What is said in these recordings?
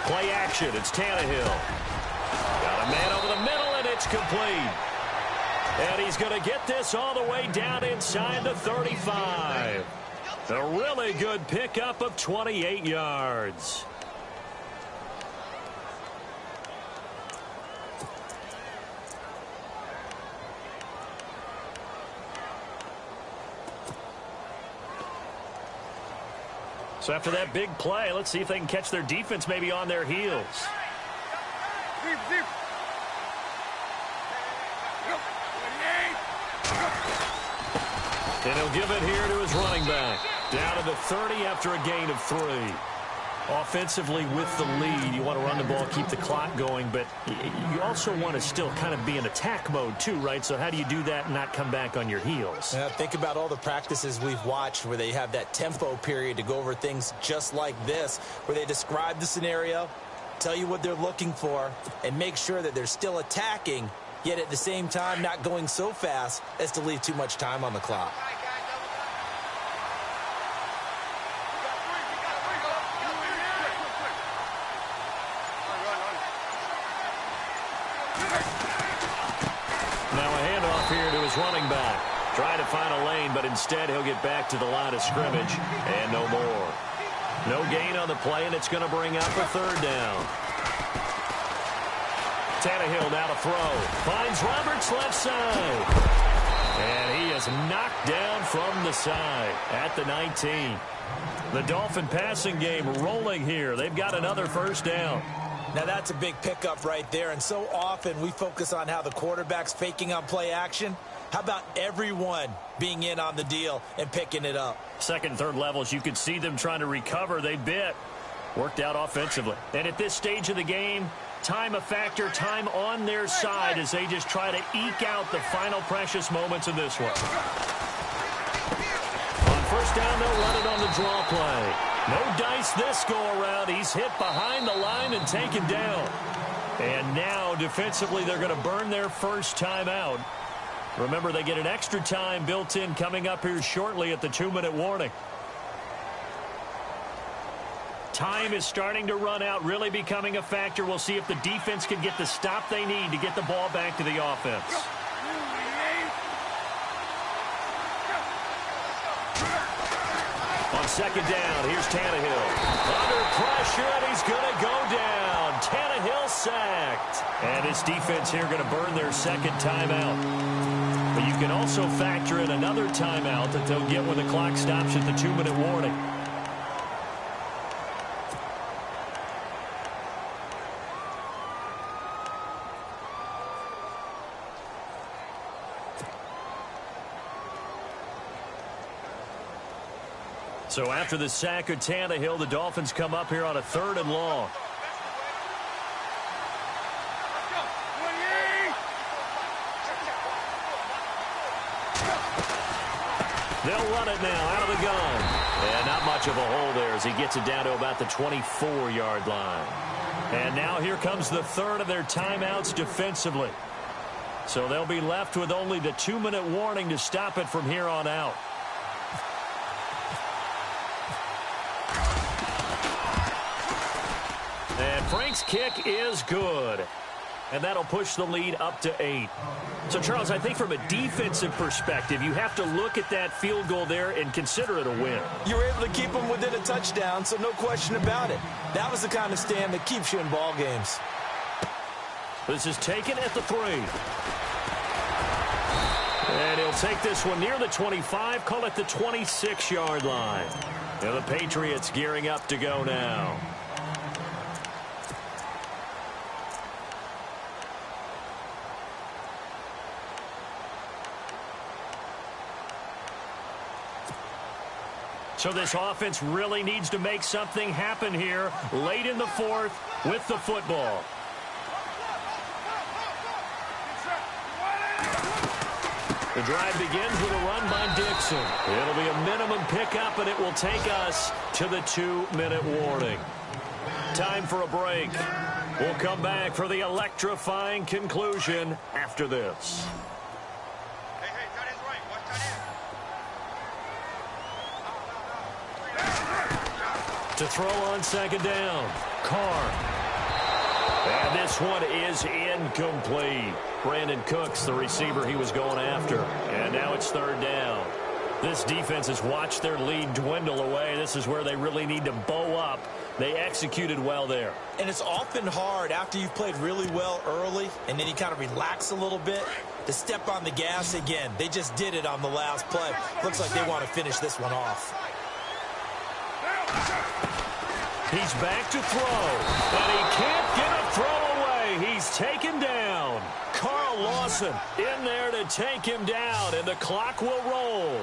Play action. It's Tannehill. Got a man over the middle, and it's complete. And he's going to get this all the way down inside the 35. A really good pickup of 28 yards. So after that big play, let's see if they can catch their defense maybe on their heels. And he'll give it here to his running back. Down to the 30 after a gain of 3. Offensively with the lead, you want to run the ball, keep the clock going, but you also want to still kind of be in attack mode too, right? So how do you do that and not come back on your heels? Yeah, think about all the practices we've watched where they have that tempo period to go over things just like this, where they describe the scenario, tell you what they're looking for, and make sure that they're still attacking, yet at the same time not going so fast as to leave too much time on the clock. Now a handoff here to his running back. Trying to find a lane, but instead he'll get back to the line of scrimmage. And no more. No gain on the play, and it's going to bring up a 3rd down. Tannehill now to throw. Finds Roberts left side. And he is knocked down from the side at the 19. The Dolphin passing game rolling here. They've got another 1st down. Now that's a big pickup right there, and so often we focus on how the quarterback's faking on play action. How about everyone being in on the deal and picking it up? 2nd and 3rd levels, you could see them trying to recover. They bit. Worked out offensively. And at this stage of the game, time a factor, time on their side as they just try to eke out the final precious moments of this one. On 1st down, they'll run it on the draw play. No dice this go-around. He's hit behind the line and taken down. And now, defensively, they're going to burn their 1st timeout. Remember, they get an extra time built in coming up here shortly at the 2-minute warning. Time is starting to run out, really becoming a factor. We'll see if the defense can get the stop they need to get the ball back to the offense. On 2nd down, here's Tannehill. Under pressure, and he's going to go down. Tannehill sacked. And his defense here going to burn their 2nd timeout. But you can also factor in another timeout that they'll get when the clock stops at the 2-minute warning. So after the sack of Tannehill, the Dolphins come up here on a 3rd and long. They'll run it now out of the gun. And not much of a hole there as he gets it down to about the 24-yard line. And now here comes the 3rd of their timeouts defensively. So they'll be left with only the 2-minute warning to stop it from here on out. And Frank's kick is good. And that'll push the lead up to 8. So, Charles, I think from a defensive perspective, you have to look at that field goal there and consider it a win. You were able to keep them within a touchdown, so no question about it. That was the kind of stand that keeps you in ball games. This is taken at the 3. And he'll take this one near the 25, call it the 26-yard line. And the Patriots gearing up to go now. So this offense really needs to make something happen here late in the 4th with the football. The drive begins with a run by Dixon. It'll be a minimum pickup, and it will take us to the 2-minute warning. Time for a break. We'll come back for the electrifying conclusion after this. To throw on second down, Carr. And this one is incomplete. Brandon Cooks, the receiver he was going after. And now it's third down. This defense has watched their lead dwindle away. This is where they really need to bow up. They executed well there. And it's often hard after you've played really well early and then you kind of relax a little bit to step on the gas again. They just did it on the last play. Looks like they want to finish this one off. He's back to throw, and he can't get a throw away. He's taken down. Carl Lawson in there to take him down, and the clock will roll.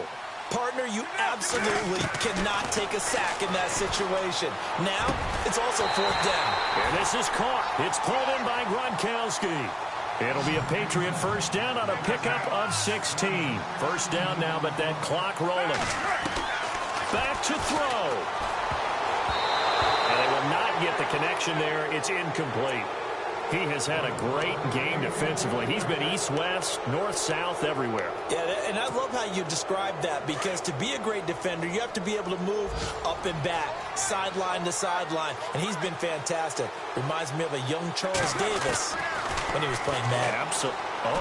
Partner, you absolutely cannot take a sack in that situation. Now, it's also fourth down. And this is caught. It's pulled in by Gronkowski. It'll be a Patriot first down on a pickup of 16. First down now, but that clock rolling. Back to throw. And they will not get the connection there. It's incomplete. He has had a great game defensively. He's been east-west, north-south, everywhere. Yeah, and I love how you described that, because to be a great defender, you have to be able to move up and back, sideline to sideline, and he's been fantastic. Reminds me of a young Charles Davis when he was playing Madden. Absolutely. Oh,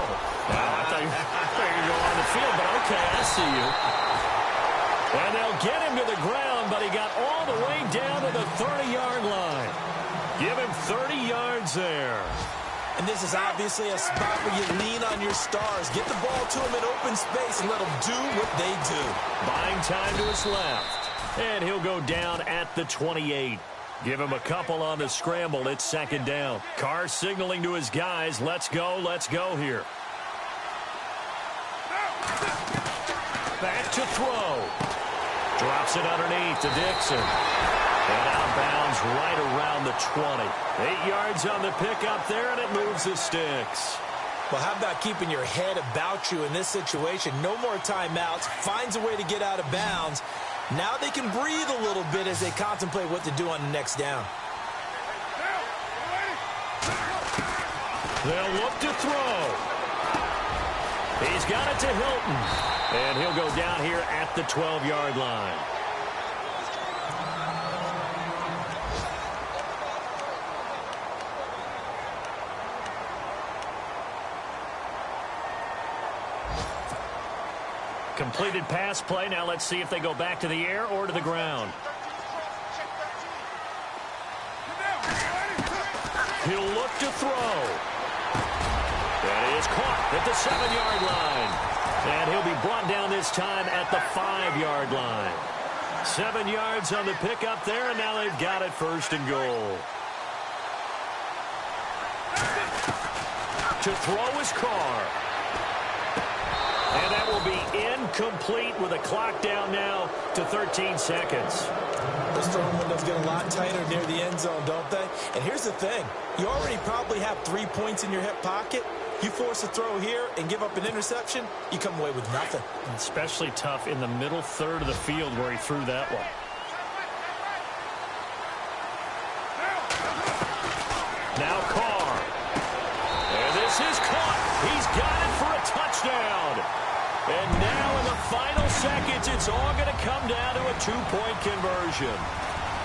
wow, I thought you were going on the field, but okay, I see you. And they'll get him to the ground, but he got all the way down to the 30-yard line. Give him 30 yards there. And this is obviously a spot where you lean on your stars. Get the ball to him in open space and let them do what they do. Buying time to his left. And he'll go down at the 28. Give him a couple on the scramble. It's second down. Carr signaling to his guys, let's go here. Back to throw. Drops it underneath to Dixon. And outbounds right around the 20. 8 yards on the pickup there, and it moves the sticks. Well, how about keeping your head about you in this situation? No more timeouts. Finds a way to get out of bounds. Now they can breathe a little bit as they contemplate what to do on the next down. They'll look to throw. He's got it to Hilton. And he'll go down here at the 12-yard line. Completed pass play. Now let's see if they go back to the air or to the ground. He'll look to throw. And he is caught at the 7-yard line. And he'll be brought down this time at the 5-yard line. 7 yards on the pickup there, and now they've got it first and goal. To throw is Carr. And that will be incomplete with a clock down now to 13 seconds. Those throwing windows get a lot tighter near the end zone, don't they? And here's the thing. You already probably have 3 points in your hip pocket. You force a throw here and give up an interception, you come away with nothing. Especially tough in the middle third of the field where he threw that one. Now Carr. And this is caught. He's got it for a touchdown. And now in the final seconds, it's all going to come down to a 2-point conversion.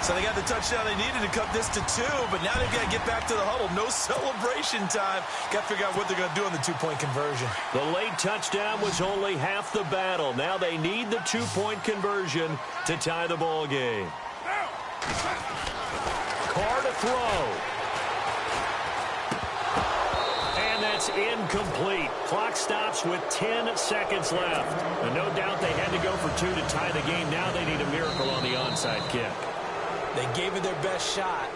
So they got the touchdown they needed to cut this to 2, but now they've got to get back to the huddle. No celebration time. Got to figure out what they're going to do on the 2-point conversion. The late touchdown was only half the battle. Now they need the 2-point conversion to tie the ball game. Carr to throw. And that's incomplete. Clock stops with 10 seconds left. And no doubt they had to go for 2 to tie the game. Now they need a miracle on the onside kick. They gave it their best shot.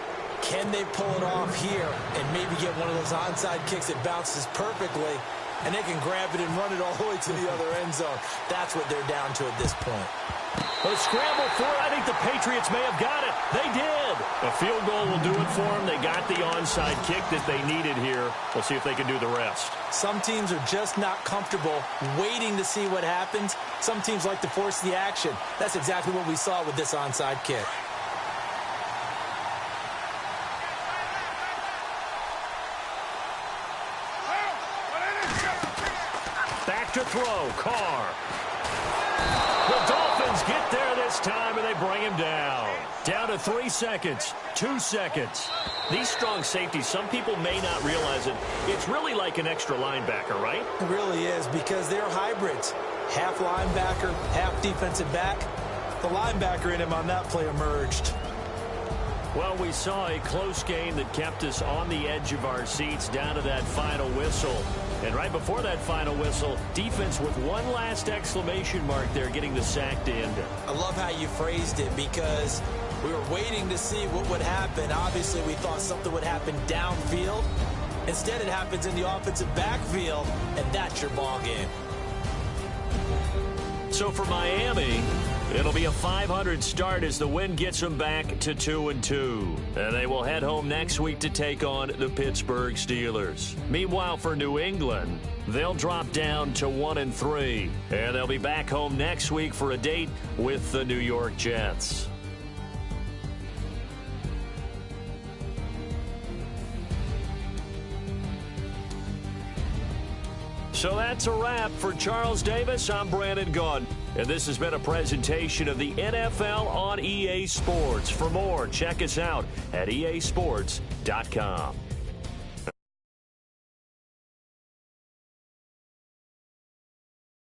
Can they pull it off here and maybe get one of those onside kicks that bounces perfectly, and they can grab it and run it all the way to the other end zone? That's what they're down to at this point. A scramble for it. I think the Patriots may have got it. They did. A field goal will do it for them. They got the onside kick that they needed here. We'll see if they can do the rest. Some teams are just not comfortable waiting to see what happens. Some teams like to force the action. That's exactly what we saw with this onside kick. Back to throw, Carr. The Dolphins get there this this time, and they bring him down. Down to 3 seconds, 2 seconds. These strong safeties, some people may not realize it. It's really like an extra linebacker, right? It really is, because they're hybrids. Half linebacker, half defensive back. The linebacker in him on that play emerged. Well, we saw a close game that kept us on the edge of our seats down to that final whistle. And right before that final whistle, defense with one last exclamation mark there, getting the sack to end it. I love how you phrased it, because we were waiting to see what would happen. Obviously, we thought something would happen downfield. Instead, it happens in the offensive backfield, and that's your ball game. So for Miami, it'll be a 500 start as the win gets them back to 2-2. And they will head home next week to take on the Pittsburgh Steelers. Meanwhile, for New England, they'll drop down to 1-3. And they'll be back home next week for a date with the New York Jets. So that's a wrap. For Charles Davis, I'm Brandon Gaudin. And this has been a presentation of the NFL on EA Sports. For more, check us out at easports.com.